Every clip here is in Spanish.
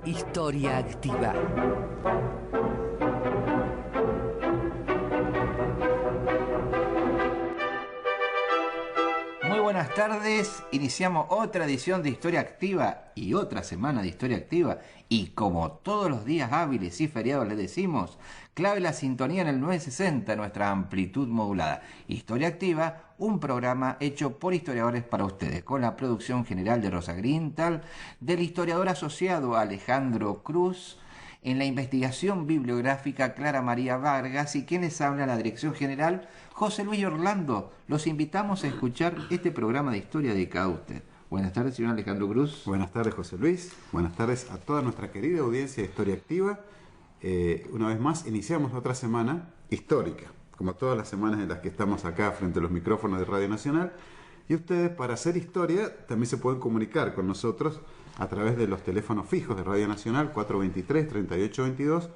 Historia Activa. Muy buenas tardes, iniciamos otra edición de Historia Activa y otra semana de Historia Activa, y como todos los días hábiles y feriados les decimos, clave la sintonía en el 960, nuestra amplitud modulada. Historia Activa, un programa hecho por historiadores para ustedes, con la producción general de Rosa Grintal, del historiador asociado Alejandro Cruz, en la investigación bibliográfica Clara María Vargas, y quien les habla, la dirección general, José Luis Orlando. Los invitamos a escuchar este programa de historia dedicado a usted. Buenas tardes, señor Alejandro Cruz. Buenas tardes, José Luis. Buenas tardes a toda nuestra querida audiencia de Historia Activa. Una vez más, iniciamos otra semana histórica, como todas las semanas en las que estamos acá frente a los micrófonos de Radio Nacional. Y ustedes, para hacer historia, también se pueden comunicar con nosotros a través de los teléfonos fijos de Radio Nacional, 423-3822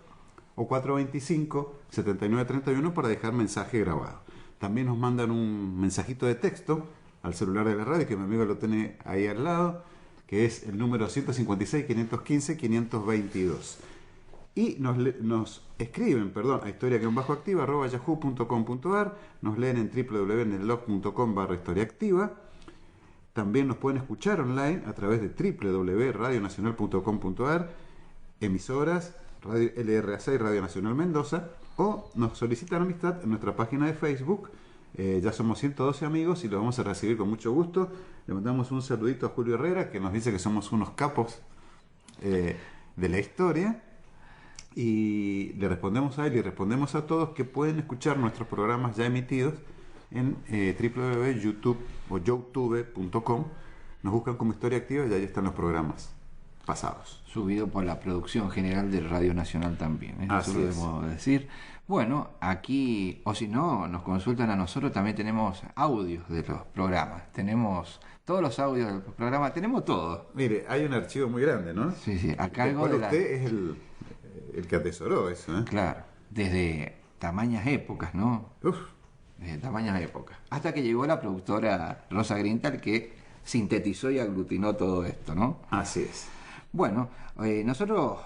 o 425-7931, para dejar mensaje grabado. También nos mandan un mensajito de texto al celular de la radio, que mi amigo lo tiene ahí al lado, que es el número 156-515-522. Y nos escriben, a historia-activa@yahoo.com.ar, nos leen en www.netlog.com/historiaactiva. También nos pueden escuchar online a través de www.radionacional.com.ar, emisoras, Radio LRA6, Radio Nacional Mendoza, o nos solicitan amistad en nuestra página de Facebook. Ya somos 112 amigos y los vamos a recibir con mucho gusto. Le mandamos un saludito a Julio Herrera, que nos dice que somos unos capos de la historia. Y le respondemos a él y respondemos a todos que pueden escuchar nuestros programas ya emitidos en www.youtube o youtube.com. Nos buscan como Historia Activa y ahí están los programas pasados. Subido por la producción general de Radio Nacional también, eso lo debemos decir. Bueno, aquí, o si no, nos consultan a nosotros, también tenemos audios de los programas. Tenemos todos los audios del programa, tenemos todo. Mire, hay un archivo muy grande, ¿no? Sí, sí, a cargo de usted es el que atesoró eso, ¿eh? Claro, desde tamañas épocas, ¿no? Uf. Desde tamañas épocas. Hasta que llegó la productora Rosa Grintal, que sintetizó y aglutinó todo esto, ¿no? Así es. Bueno, nosotros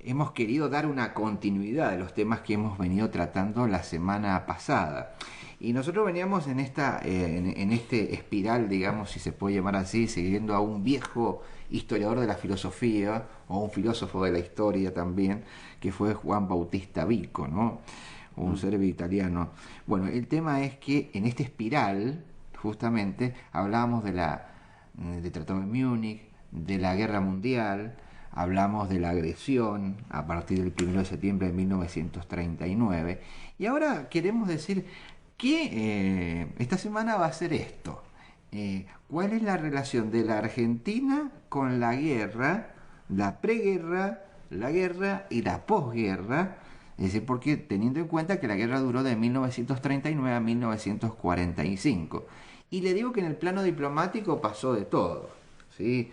hemos querido dar una continuidad de los temas que hemos venido tratando la semana pasada. Y nosotros veníamos en este espiral, digamos, si se puede llamar así, siguiendo a un viejo historiador de la filosofía, o un filósofo de la historia también, que fue Juan Bautista Vico, ¿no? Un serbio italiano. Bueno, el tema es que en este espiral, justamente, hablábamos del Tratado de Múnich, de la Guerra Mundial, hablamos de la agresión a partir del 1 de septiembre de 1939, y ahora queremos decir que esta semana va a ser esto. ¿Cuál es la relación de la Argentina con la guerra, la preguerra, la guerra y la posguerra? Es decir, porque teniendo en cuenta que la guerra duró de 1939 a 1945. Y le digo que en el plano diplomático pasó de todo, ¿sí?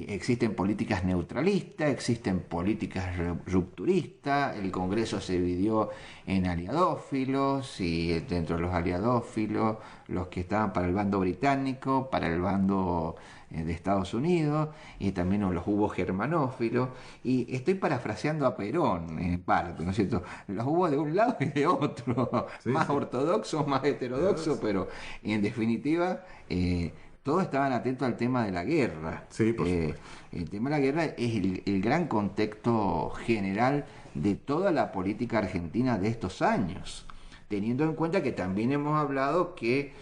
Existen políticas neutralistas, existen políticas rupturistas. El Congreso se dividió en aliadófilos, y dentro de los aliadófilos, los que estaban para el bando británico, para el bando de Estados Unidos, y también los hubo germanófilos. Y estoy parafraseando a Perón en parte, ¿no es cierto? Los hubo de un lado y de otro, sí, más ortodoxos, más heterodoxos, pero en definitiva todos estaban atentos al tema de la guerra. Sí, por supuesto. El tema de la guerra es el gran contexto general de toda la política argentina de estos años, teniendo en cuenta que también hemos hablado que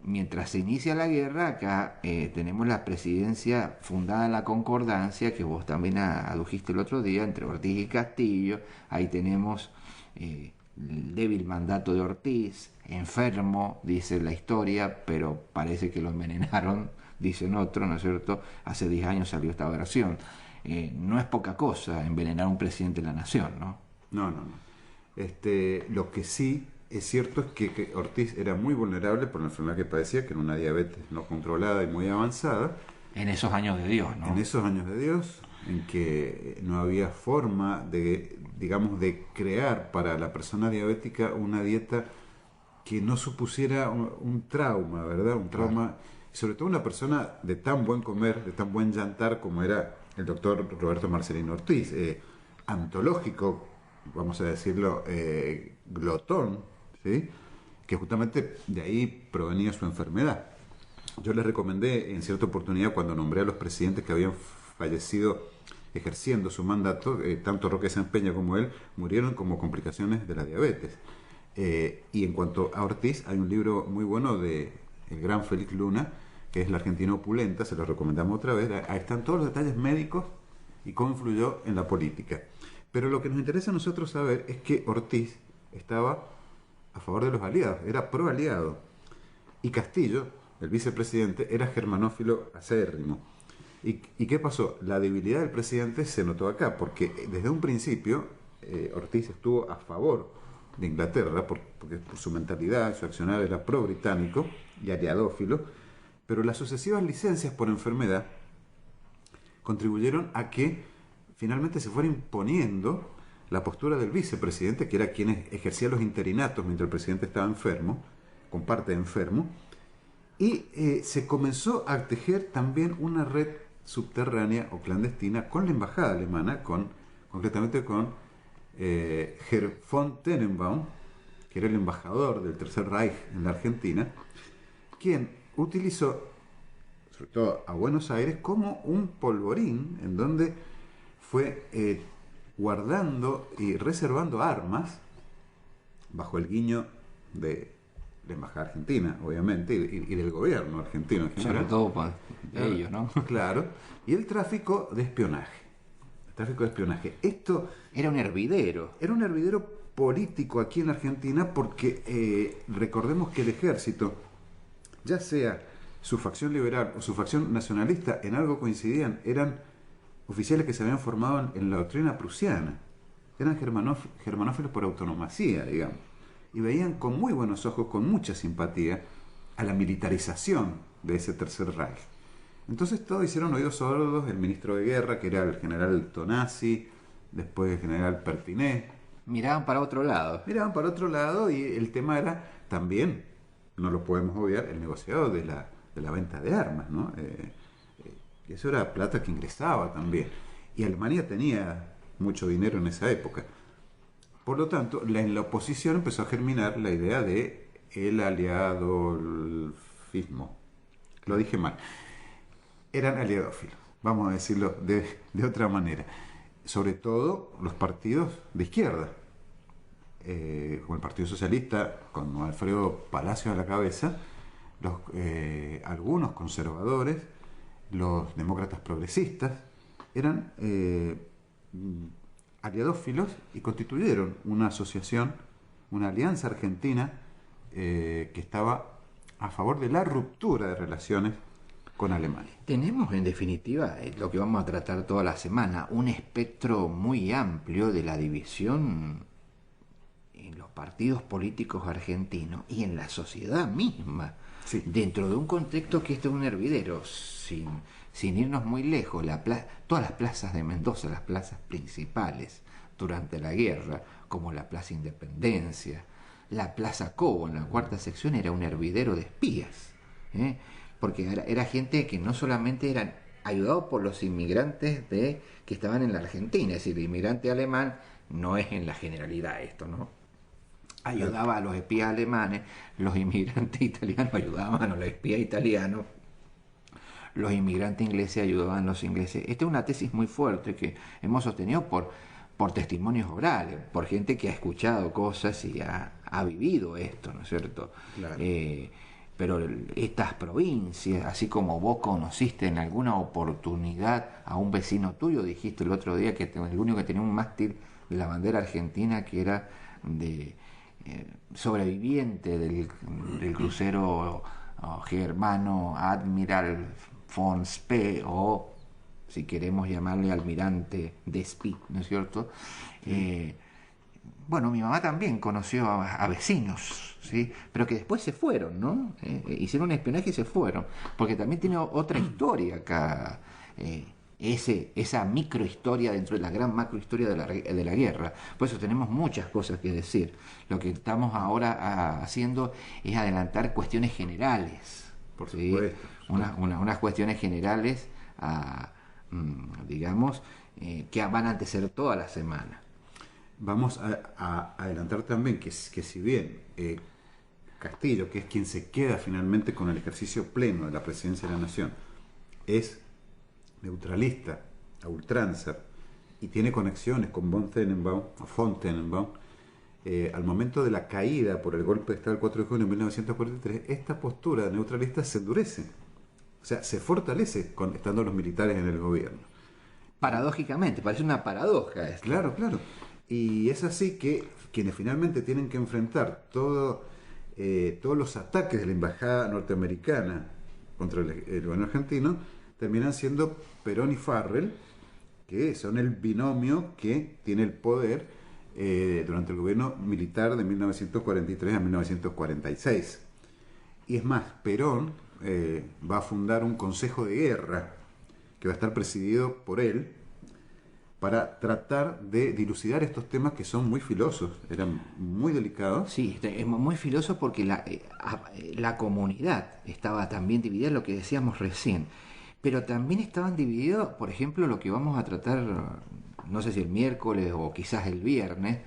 mientras se inicia la guerra, acá tenemos la presidencia fundada en la concordancia, que vos también adujiste el otro día, entre Ortiz y Castillo. Ahí tenemos el débil mandato de Ortiz, enfermo, dice la historia, pero parece que lo envenenaron, dicen otros, ¿no es cierto? Hace 10 años salió esta versión. No es poca cosa envenenar a un presidente de la nación, ¿no? No. Lo que sí es cierto es que Ortiz era muy vulnerable por la enfermedad que padecía, que era una diabetes no controlada y muy avanzada. En esos años de Dios, ¿no? En esos años de Dios, en que no había forma de crear para la persona diabética una dieta que no supusiera un trauma, ¿verdad? Un trauma sobre todo una persona de tan buen comer, de tan buen yantar como era el doctor Roberto Marcelino Ortiz, antológico, vamos a decirlo, glotón, ¿sí? Que justamente de ahí provenía su enfermedad. Yo les recomendé en cierta oportunidad, cuando nombré a los presidentes que habían fallecido ejerciendo su mandato, tanto Roque Sáenz Peña como él murieron como complicaciones de la diabetes. Y en cuanto a Ortiz, hay un libro muy bueno de el gran Félix Luna, que es La Argentina Opulenta, se lo recomendamos otra vez. Ahí están todos los detalles médicos y cómo influyó en la política. Pero lo que nos interesa a nosotros saber es que Ortiz estaba a favor de los aliados, era pro aliado. Y Castillo, el vicepresidente, era germanófilo acérrimo. ¿Y qué pasó? La debilidad del presidente se notó acá, porque desde un principio Ortiz estuvo a favor de Inglaterra, porque por su mentalidad, su accionar era pro-británico y aliadófilo, pero las sucesivas licencias por enfermedad contribuyeron a que finalmente se fuera imponiendo la postura del vicepresidente, que era quien ejercía los interinatos mientras el presidente estaba enfermo, con parte de enfermo, y se comenzó a tejer también una red subterránea o clandestina con la embajada alemana, concretamente con Herr von Tenenbaum, que era el embajador del Tercer Reich en la Argentina, quien utilizó, sobre todo a Buenos Aires, como un polvorín en donde fue guardando y reservando armas bajo el guiño de la embajada argentina, obviamente, y del gobierno argentino en general. Sobre todo para ellos, ¿no? Claro. Y el tráfico de espionaje. El tráfico de espionaje. Esto era un hervidero. Era un hervidero político aquí en Argentina porque recordemos que el ejército, ya sea su facción liberal o su facción nacionalista, en algo coincidían, eran oficiales que se habían formado en la doctrina prusiana. Eran germanófilos por autonomacía, digamos. Y veían con muy buenos ojos, con mucha simpatía, a la militarización de ese Tercer Reich. Entonces todos hicieron oídos sordos, el ministro de guerra, que era el general Tonazzi, después el general Perpiné. Miraban para otro lado. Miraban para otro lado y el tema era también, no lo podemos obviar, el negociado de la venta de armas, ¿no? Eso era plata que ingresaba también. Y Alemania tenía mucho dinero en esa época. Por lo tanto, en la oposición empezó a germinar la idea de el aliadolfismo. Lo dije mal. Eran aliadófilos, vamos a decirlo de otra manera. Sobre todo los partidos de izquierda, como el Partido Socialista, con Alfredo Palacios a la cabeza, algunos conservadores, los demócratas progresistas, eran aliadófilos y constituyeron una asociación, una alianza argentina que estaba a favor de la ruptura de relaciones con Alemania. Tenemos en definitiva lo que vamos a tratar toda la semana, un espectro muy amplio de la división en los partidos políticos argentinos y en la sociedad misma, sí, dentro de un contexto que este es un hervidero, sin irnos muy lejos, todas las plazas de Mendoza, las plazas principales durante la guerra, como la Plaza Independencia, la Plaza Cobo en la cuarta sección, era un hervidero de espías, porque era gente que no solamente eran ayudados por los inmigrantes que estaban en la Argentina, es decir, el inmigrante alemán no es en la generalidad esto, ¿no? Ayudaba a los espías alemanes, los inmigrantes italianos ayudaban a los espías italianos, los inmigrantes ingleses ayudaban a los ingleses. Esta es una tesis muy fuerte que hemos sostenido por testimonios orales, por gente que ha escuchado cosas y ha vivido esto, ¿no es cierto? Claro. Pero estas provincias, así como vos conociste en alguna oportunidad a un vecino tuyo, dijiste el otro día que el único que tenía un mástil de la bandera argentina, que era de sobreviviente del crucero germano Admiral von Spee, o si queremos llamarle almirante de Spee, ¿no es cierto? Bueno, mi mamá también conoció a vecinos, ¿sí? Pero que después se fueron, ¿no? Hicieron un espionaje y se fueron, porque también tiene otra historia acá, esa microhistoria dentro de la gran macrohistoria de la guerra. Por eso tenemos muchas cosas que decir. Lo que estamos ahora haciendo es adelantar cuestiones generales, Por ¿sí? supuesto. Unas cuestiones generales, digamos, que van a anteceder toda la semana. Vamos a adelantar también que si bien Castillo, que es quien se queda finalmente con el ejercicio pleno de la presidencia de la Nación, es neutralista a ultranza y tiene conexiones con von Tenenbaum, al momento de la caída por el golpe de Estado del 4 de junio de 1943, esta postura neutralista se endurece, o sea, se fortalece estando los militares en el gobierno. Paradójicamente, parece una paradoja esto. Claro, claro. Y es así que quienes finalmente tienen que enfrentar todos los ataques de la embajada norteamericana contra el gobierno argentino terminan siendo Perón y Farrell, que son el binomio que tiene el poder durante el gobierno militar de 1943 a 1946. Y es más, Perón va a fundar un consejo de guerra que va a estar presidido por él para tratar de dilucidar estos temas que son muy filosos, eran muy delicados. Sí, es muy filoso porque la comunidad estaba también dividida, lo que decíamos recién, pero también estaban divididos, por ejemplo, lo que vamos a tratar, no sé si el miércoles o quizás el viernes,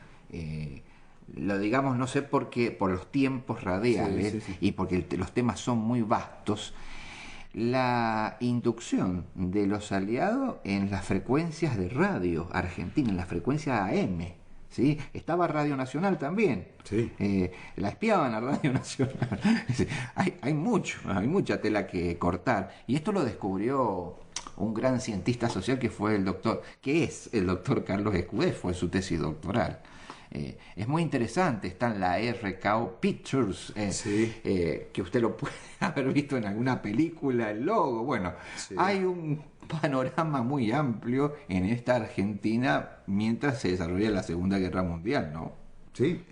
lo digamos, no sé por qué, por los tiempos radiales y porque los temas son muy vastos, la inducción de los aliados en las frecuencias de radio argentina, en la frecuencia AM, ¿sí? Estaba Radio Nacional también, Sí. La espiaban a Radio Nacional. hay mucha tela que cortar, y esto lo descubrió un gran cientista social que es el doctor Carlos Escudé, fue su tesis doctoral. Es muy interesante, está en la RKO Pictures, que usted lo puede haber visto en alguna película, el logo. Bueno, Sí. hay un panorama muy amplio en esta Argentina mientras se desarrolla la Segunda Guerra Mundial, ¿no? Sí,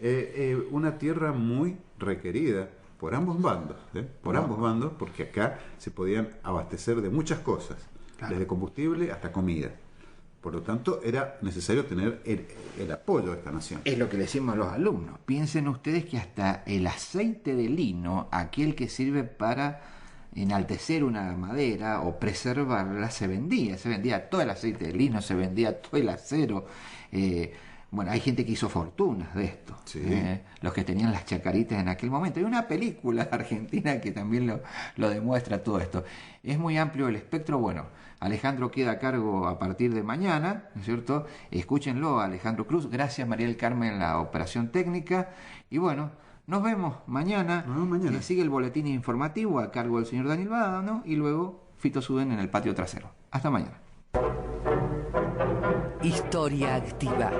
una tierra muy requerida por ambos bandos, ambos bandos, porque acá se podían abastecer de muchas cosas, Claro. desde combustible hasta comida. Por lo tanto, era necesario tener el apoyo de esta nación. Es lo que le decimos a los alumnos. Piensen ustedes que hasta el aceite de lino, aquel que sirve para enaltecer una madera o preservarla, se vendía todo el aceite de lino, se vendía todo el acero. Bueno, hay gente que hizo fortunas de esto, Sí. Los que tenían las chacaritas en aquel momento. Hay una película argentina que también lo demuestra todo esto. Es muy amplio el espectro. Bueno, Alejandro queda a cargo a partir de mañana, ¿no es cierto? Escúchenlo a Alejandro Cruz. Gracias, María del Carmen, en la operación técnica. Y bueno, nos vemos mañana. Nos vemos mañana. Sigue el boletín informativo a cargo del señor Daniel Bádano y luego Fito Suden en el patio trasero. Hasta mañana. Historia Activa.